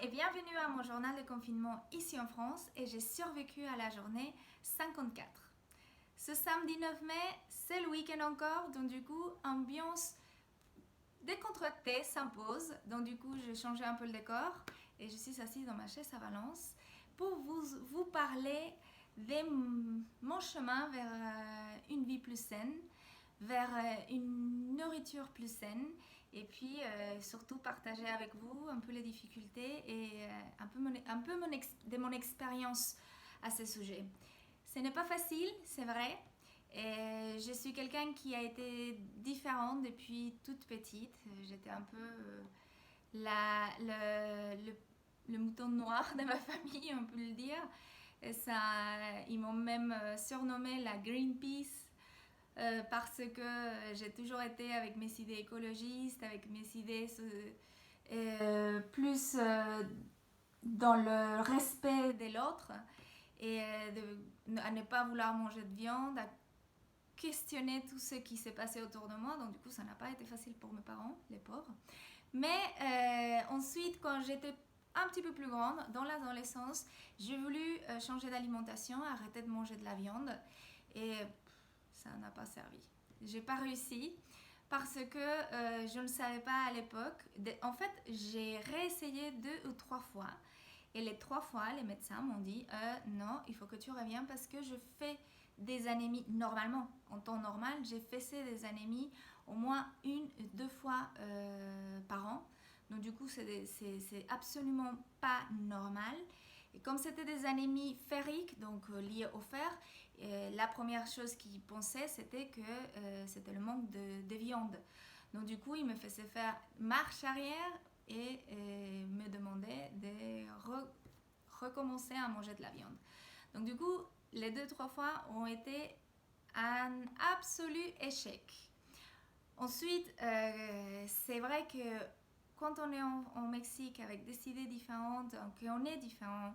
et bienvenue à mon journal de confinement ici en France et j'ai survécu à la journée 54. Ce samedi 9 mai, c'est le week-end encore, donc du coup, ambiance décontractée s'impose. Donc du coup, j'ai changé un peu le décor et je suis assise dans ma chaise à Valence pour vous parler de mon chemin vers une vie plus saine, vers une nourriture plus saine et puis surtout partager avec vous un peu les difficultés et de mon expérience à ce sujet. Ce n'est pas facile, c'est vrai. Et je suis quelqu'un qui a été différente depuis toute petite. J'étais un peu le mouton noir de ma famille, on peut le dire. Et ça, ils m'ont même surnommé la Greenpeace parce que j'ai toujours été avec mes idées écologistes, avec mes idées plus dans le respect de l'autre et à ne pas vouloir manger de viande, à questionner tout ce qui s'est passé autour de moi. Donc du coup, ça n'a pas été facile pour mes parents, les pauvres. Mais ensuite, quand j'étais un petit peu plus grande, dans l'adolescence, j'ai voulu changer d'alimentation, arrêter de manger de la viande. Et ça n'a pas servi. J'ai pas réussi parce que je ne savais pas à l'époque. En fait, j'ai réessayé 2 ou 3 fois. Et les 3 fois, les médecins m'ont dit non, il faut que tu reviennes parce que je fais des anémies. Normalement, en temps normal, j'ai fait des anémies au moins 1 ou 2 fois par an. Donc du coup, c'est absolument pas normal. Et comme c'était des anémies ferriques, donc liées au fer, la première chose qu'ils pensaient, c'était que c'était le manque de viande. Donc du coup, ils me faisaient faire marche arrière et me demandaient de recommencer à manger de la viande. Donc du coup, les 2 ou 3 fois ont été un absolu échec. Ensuite, c'est vrai que quand on est en Mexique avec des idées différentes, qu'on est différent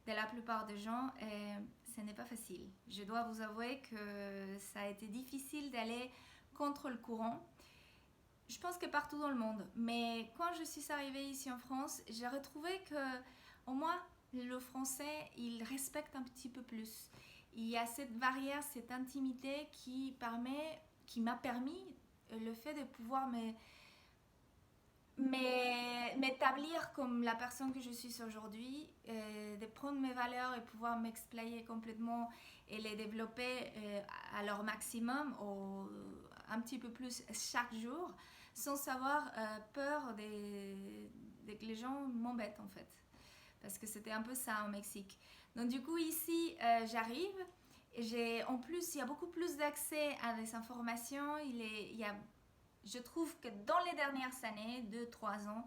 de la plupart des gens, ce n'est pas facile. Je dois vous avouer que ça a été difficile d'aller contre le courant. Je pense que partout dans le monde. Mais quand je suis arrivée ici en France, j'ai retrouvé que, au moins, le français, il respecte un petit peu plus. Il y a cette barrière, cette intimité qui m'a permis le fait de pouvoir m'établir comme la personne que je suis aujourd'hui, de prendre mes valeurs et pouvoir m'explayer complètement et les développer à leur maximum, un petit peu plus chaque jour, sans avoir peur que les gens m'embêtent en fait. Parce que c'était un peu ça au Mexique. Donc du coup ici, j'arrive. En plus, il y a beaucoup plus d'accès à des informations. Il y a je trouve que dans les dernières années, 2, 3 ans,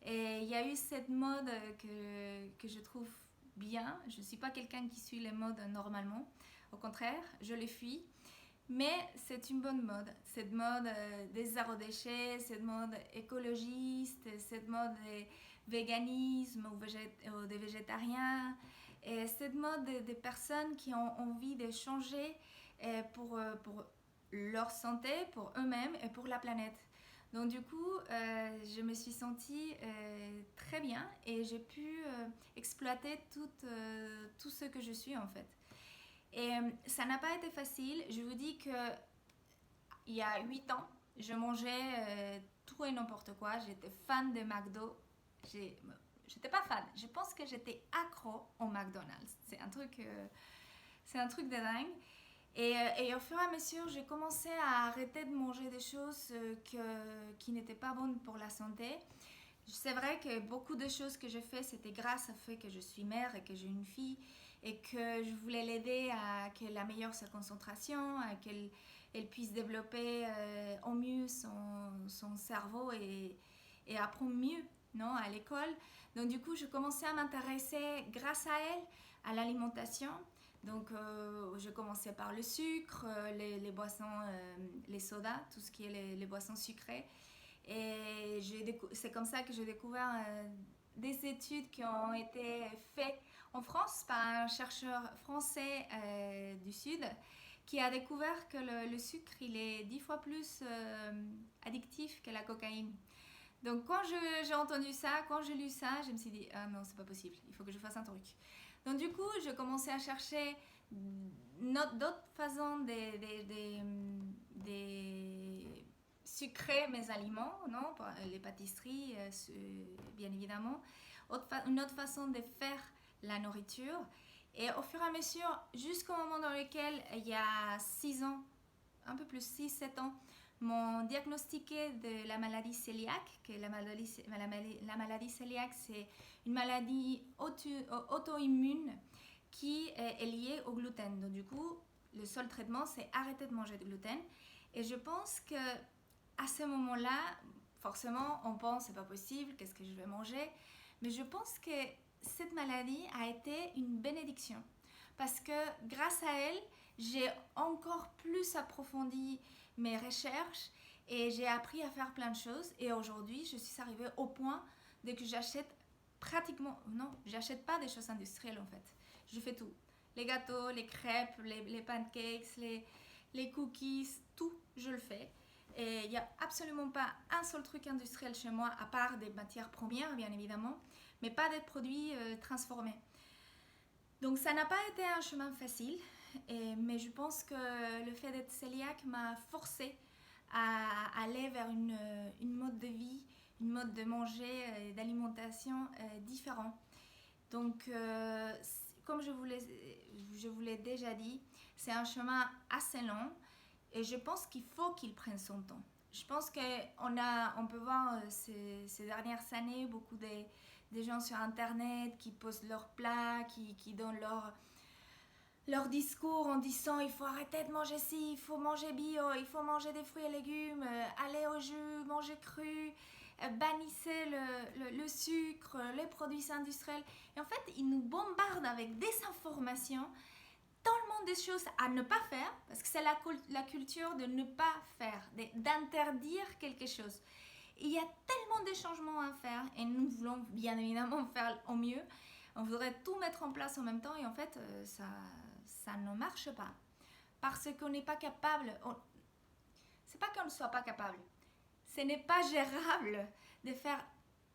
il y a eu cette mode que je trouve bien. Je ne suis pas quelqu'un qui suit les modes normalement. Au contraire, je les fuis. Mais c'est une bonne mode. Cette mode des zéro déchets, cette mode écologiste, cette mode des véganisme ou des végétariens. Et cette mode des personnes qui ont envie de changer pour leur santé, pour eux-mêmes et pour la planète. Donc du coup, je me suis sentie très bien et j'ai pu exploiter tout ce que je suis en fait. Et ça n'a pas été facile. Je vous dis que il y a 8 ans, je mangeais tout et n'importe quoi. J'étais fan de McDo. J'étais pas fan. Je pense que j'étais accro au McDonald's. C'est un truc de dingue. Et au fur et à mesure, j'ai commencé à arrêter de manger des choses qui n'étaient pas bonnes pour la santé. C'est vrai que beaucoup de choses que je fais, c'était grâce au fait que je suis mère et que j'ai une fille et que je voulais l'aider à qu'elle ait la meilleure sa concentration, à qu'elle puisse développer au mieux son cerveau et apprendre mieux, non, à l'école. Donc du coup, je commençais à m'intéresser grâce à elle à l'alimentation. Donc je commençais par le sucre, les boissons, les sodas, tout ce qui est les boissons sucrées. Et c'est comme ça que j'ai découvert des études qui ont été faites en France par un chercheur français du Sud qui a découvert que le sucre il est 10 fois plus addictif que la cocaïne. Donc quand j'ai entendu ça, quand j'ai lu ça, je me suis dit, ah non, c'est pas possible, il faut que je fasse un truc. Donc du coup, je commençais à chercher d'autres façons de sucrer mes aliments, non? Les pâtisseries, bien évidemment. Une autre façon de faire la nourriture. Et au fur et à mesure, jusqu'au moment dans lequel, il y a 6 ans, un peu plus, 6 7 ans, m'ont diagnostiqué de la maladie cœliaque, que la maladie cœliaque, c'est une maladie auto-immune qui est liée au gluten. Donc du coup, le seul traitement, c'est arrêter de manger de gluten. Et je pense que à ce moment-là, forcément, on pense, c'est pas possible, qu'est-ce que je vais manger? Mais je pense que cette maladie a été une bénédiction. Parce que grâce à elle, j'ai encore plus approfondi mes recherches et j'ai appris à faire plein de choses. Et aujourd'hui, je suis arrivée au point de que j'achète pratiquement... Non, j'achète pas des choses industrielles en fait. Je fais tout. Les gâteaux, les crêpes, les pancakes, les cookies, tout, je le fais. Et il n'y a absolument pas un seul truc industriel chez moi, à part des matières premières, bien évidemment, mais pas des produits transformés. Donc ça n'a pas été un chemin facile, mais je pense que le fait d'être cœliaque m'a forcé à aller vers une mode de vie, une mode de manger, d'alimentation différent. Donc, comme je vous l'ai déjà dit, c'est un chemin assez long et je pense qu'il faut qu'il prenne son temps. Je pense qu'on peut voir ces dernières années beaucoup des gens sur Internet qui postent leurs plats, qui donnent leur discours en disant il faut arrêter de manger ci, il faut manger bio, il faut manger des fruits et légumes, aller au jus, manger cru, bannissez le sucre, les produits industriels. Et en fait, ils nous bombardent avec des informations, tellement de choses à ne pas faire, parce que c'est la culture de ne pas faire, d'interdire quelque chose. Il y a tellement de changements à faire et nous voulons bien évidemment faire au mieux. On voudrait tout mettre en place en même temps et en fait, ça ne marche pas. Parce qu'on n'est pas capable. C'est pas qu'on ne soit pas capable. Ce n'est pas gérable de faire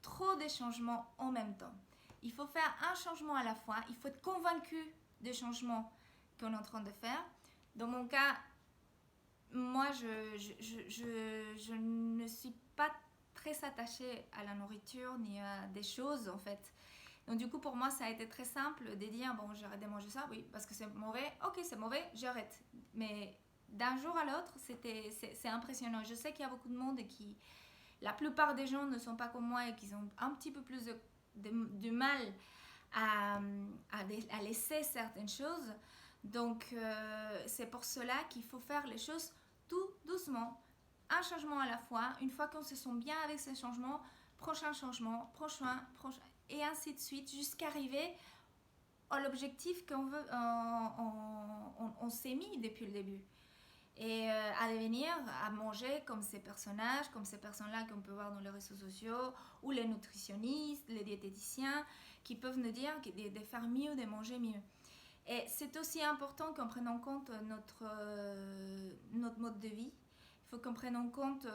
trop de changements en même temps. Il faut faire un changement à la fois. Il faut être convaincu des changements qu'on est en train de faire. Dans mon cas, moi, je ne suis pas très attachée à la nourriture ni à des choses en fait. Donc du coup pour moi ça a été très simple de dire bon j'arrête de manger ça, oui parce que c'est mauvais, ok c'est mauvais, j'arrête. Mais d'un jour à l'autre c'est impressionnant. Je sais qu'il y a beaucoup de monde et qui, la plupart des gens ne sont pas comme moi et qui ont un petit peu plus de mal à laisser certaines choses. Donc c'est pour cela qu'il faut faire les choses tout doucement, un changement à la fois. Une fois qu'on se sent bien avec ces changements, prochain changement, prochain, et ainsi de suite, jusqu'à arriver à l'objectif qu'on veut, on s'est mis depuis le début. Et à devenir, à manger comme ces personnages, comme ces personnes-là qu'on peut voir dans les réseaux sociaux, ou les nutritionnistes, les diététiciens, qui peuvent nous dire de faire mieux, de manger mieux. Et c'est aussi important qu'on prenne en compte notre mode de vie. Il faut qu'on prenne en compte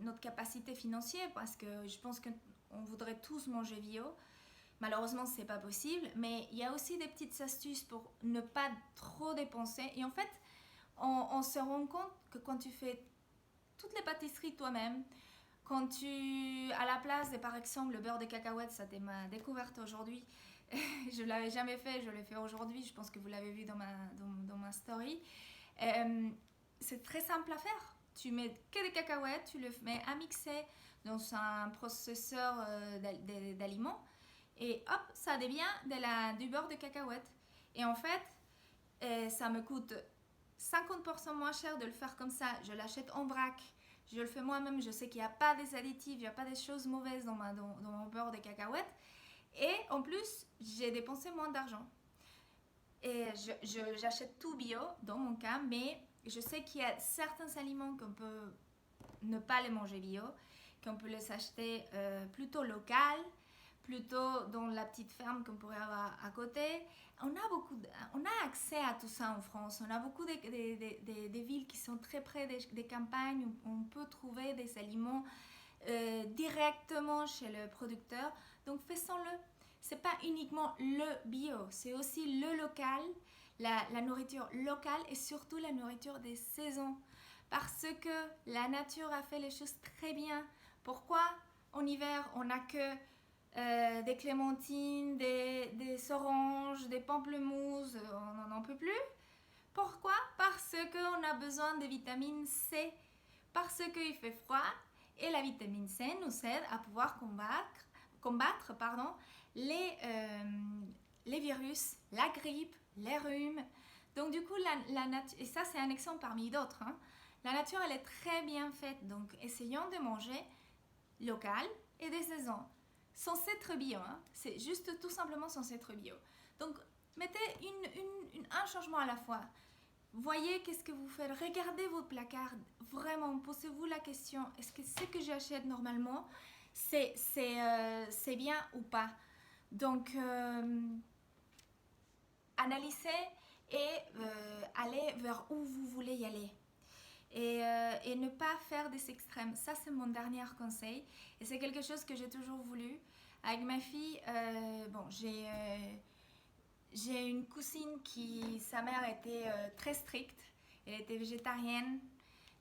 notre capacité financière parce que je pense qu'on voudrait tous manger bio. Malheureusement, ce n'est pas possible. Mais il y a aussi des petites astuces pour ne pas trop dépenser. Et en fait, on se rend compte que quand tu fais toutes les pâtisseries toi-même, quand tu, à la place de par exemple le beurre de cacahuète, ça t'est ma découverte aujourd'hui, je ne l'avais jamais fait, je l'ai fait aujourd'hui, je pense que vous l'avez vu dans ma story. C'est très simple à faire. Tu mets que des cacahuètes, tu le mets à mixer dans un processeur d'aliments et hop, ça devient du beurre de cacahuète. Et en fait, ça me coûte 50% moins cher de le faire comme ça. Je l'achète en vrac, je le fais moi-même, je sais qu'il n'y a pas des additifs, il n'y a pas des choses mauvaises dans mon beurre de cacahuète. Et en plus, j'ai dépensé moins d'argent. Et j'achète tout bio dans mon cas, mais je sais qu'il y a certains aliments qu'on peut ne pas les manger bio, qu'on peut les acheter plutôt local, plutôt dans la petite ferme qu'on pourrait avoir à côté. On a accès à tout ça en France. On a beaucoup de villes qui sont très près des campagnes où on peut trouver des aliments directement chez le producteur. Donc faisons-le. C'est pas uniquement le bio, c'est aussi le local, la nourriture locale et surtout la nourriture des saisons. Parce que la nature a fait les choses très bien. Pourquoi en hiver on n'a que des clémentines, des oranges, des pamplemousses, on n'en peut plus? Pourquoi? Parce qu'on a besoin de vitamine C, parce qu'il fait froid et la vitamine C nous aide à pouvoir combattre les virus, la grippe, les rhumes. Donc du coup, la nature, et ça c'est un exemple parmi d'autres, hein, la nature elle est très bien faite, donc essayons de manger local et des saisons. Censé être bio, hein, c'est juste tout simplement censé être bio. Donc mettez un changement à la fois. Voyez qu'est-ce que vous faites, regardez vos placards, vraiment, posez-vous la question, est-ce que ce que j'achète normalement, c'est bien ou pas? Donc, analysez et allez vers où vous voulez y aller. Et ne pas faire des extrêmes. Ça, c'est mon dernier conseil. Et c'est quelque chose que j'ai toujours voulu. Avec ma fille, j'ai une cousine qui, sa mère était très stricte. Elle était végétarienne.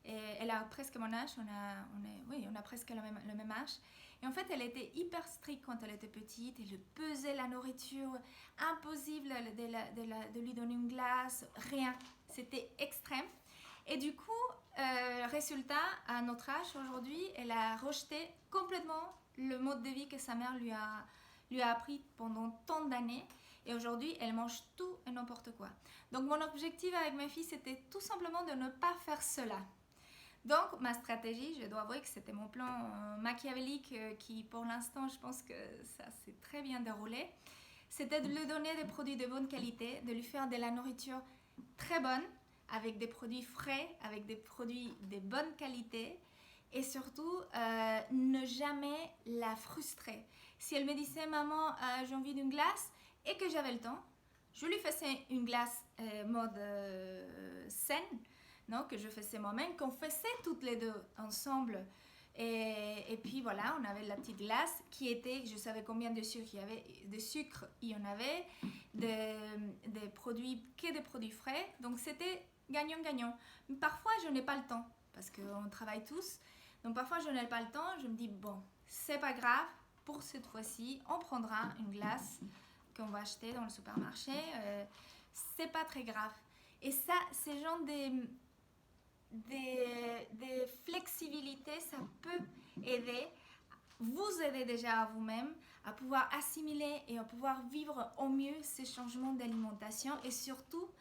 Et elle a presque mon âge. On a presque le même âge. Et en fait, elle était hyper stricte quand elle était petite. Elle pesait la nourriture. Impossible de lui donner une glace. Rien. C'était extrême. Et du coup, résultat, à notre âge aujourd'hui, elle a rejeté complètement le mode de vie que sa mère lui a appris pendant tant d'années. Et aujourd'hui, elle mange tout et n'importe quoi. Donc mon objectif avec ma fille, c'était tout simplement de ne pas faire cela. Donc ma stratégie, je dois avouer que c'était mon plan machiavélique qui pour l'instant, je pense que ça s'est très bien déroulé. C'était de lui donner des produits de bonne qualité, de lui faire de la nourriture très bonne, avec des produits frais, avec des produits de bonne qualité et surtout ne jamais la frustrer. Si elle me disait maman j'ai envie d'une glace et que j'avais le temps, je lui faisais une glace mode saine, non, que je faisais moi-même, qu'on faisait toutes les deux ensemble. Et puis voilà, on avait la petite glace qui était, je savais combien de sucre il y avait, il y en avait, des produits, que des produits frais, donc c'était gagnant-gagnant. Parfois, je n'ai pas le temps, parce qu'on travaille tous. Donc parfois, je n'ai pas le temps. Je me dis, bon, c'est pas grave. Pour cette fois-ci, on prendra une glace qu'on va acheter dans le supermarché. C'est pas très grave. Et ça, ces genres des flexibilités, ça peut aider, vous aider déjà à vous-même, à pouvoir assimiler et à pouvoir vivre au mieux ces changements d'alimentation et surtout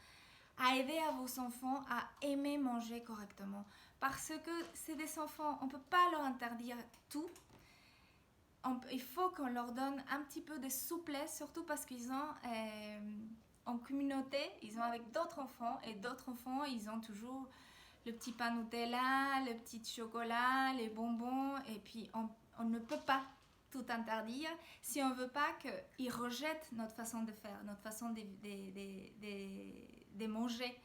à aider à vos enfants à aimer manger correctement. Parce que c'est des enfants, on ne peut pas leur interdire tout. Il faut qu'on leur donne un petit peu de souplesse, surtout parce qu'ils ont en communauté, ils ont avec d'autres enfants et d'autres enfants, ils ont toujours le petit pain Nutella, le petit chocolat, les bonbons et puis on ne peut pas tout interdire si on ne veut pas qu'ils rejettent notre façon de faire, notre façon de manger.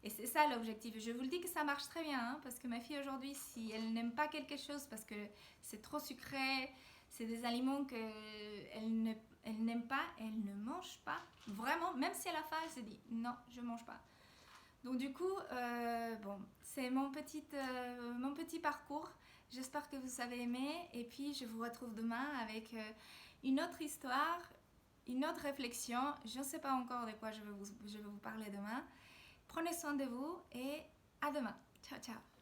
Et c'est ça l'objectif. Je vous le dis que ça marche très bien, hein, parce que ma fille aujourd'hui, si elle n'aime pas quelque chose parce que c'est trop sucré, c'est des aliments qu'elle n'aime pas, elle ne mange pas. Vraiment, même si elle a faim, elle se dit non, je ne mange pas. Donc du coup, bon, c'est mon petit parcours. J'espère que vous avez aimé et puis je vous retrouve demain avec une autre histoire, une autre réflexion. Je ne sais pas encore de quoi je vais vous parler demain. Prenez soin de vous et à demain. Ciao, ciao.